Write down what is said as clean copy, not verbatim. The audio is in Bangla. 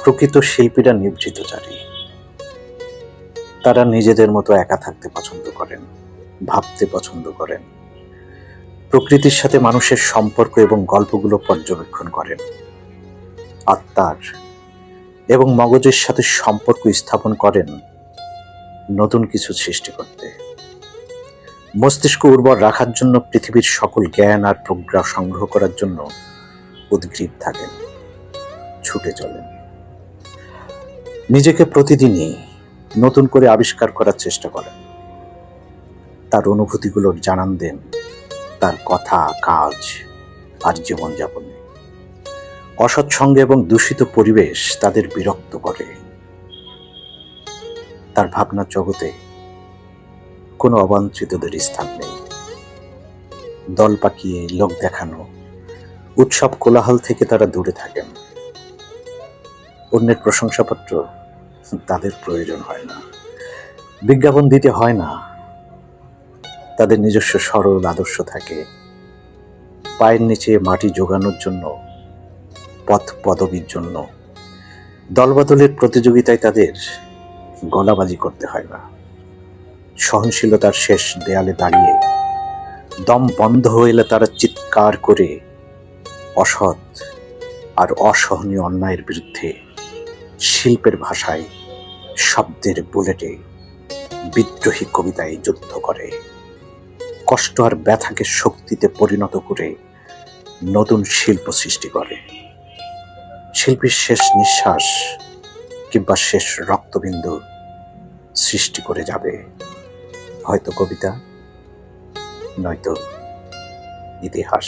প্রকৃত শিল্পীরা নিভৃতচারী। তারা নিজেদের মতো একা থাকতে পছন্দ করেন, ভাবতে পছন্দ করেন, প্রকৃতির সাথে মানুষের সম্পর্ক এবং গল্পগুলো পর্যবেক্ষণ করেন, আত্মার এবং মগজের সাথে সম্পর্ক স্থাপন করেন নতুন কিছু সৃষ্টি করতে। মস্তিষ্ক উর্বর রাখার জন্য পৃথিবীর সকল জ্ঞান আর প্রজ্ঞা সংগ্রহ করার জন্য উদ্গ্রীব থাকেন, ছুটে চলেন। নিজেকে প্রতিদিনই নতুন করে আবিষ্কার করার চেষ্টা করেন, তার অনুভূতিগুলোর জানান দেন তার কথা, কাজ আর জীবনযাপনে। অসৎসঙ্গ এবং দূষিত পরিবেশ তাদের বিরক্ত করে। তার ভাবনার জগতে কোনো অবাঞ্ছিতদের স্থান নেই। দল পাকিয়ে, লোক দেখানো, উৎসব কোলাহল থেকে তারা দূরে থাকেন। অন্যের প্রশংসাপত্র তাদের প্রয়োজন হয় না, বিজ্ঞাপন দিতে হয় না। তাদের নিজস্ব সরল আদর্শ থাকে। পায়ের নিচে মাটি জোগানোর জন্য, পথ পদবীর জন্য, দলবদলের প্রতিযোগিতায় তাদের গলাবাজি করতে হয় না। সহনশীলতার শেষ দেয়ালে দাঁড়িয়ে দম বন্ধ হইলে তারা চিৎকার করে অসৎ আর অসহনীয় অন্যায়ের বিরুদ্ধে শিল্পের ভাষায়, শব্দের বুলেটে, বিদ্রোহী কবিতায় যুদ্ধ করে। কষ্ট আর ব্যথাকে শক্তিতে পরিণত করে নতুন শিল্প সৃষ্টি করে। শিল্পীর শেষ নিঃশ্বাস কিংবা শেষ রক্তবিন্দু সৃষ্টি করে যাবে হয়তো কবিতা, নয়তো ইতিহাস।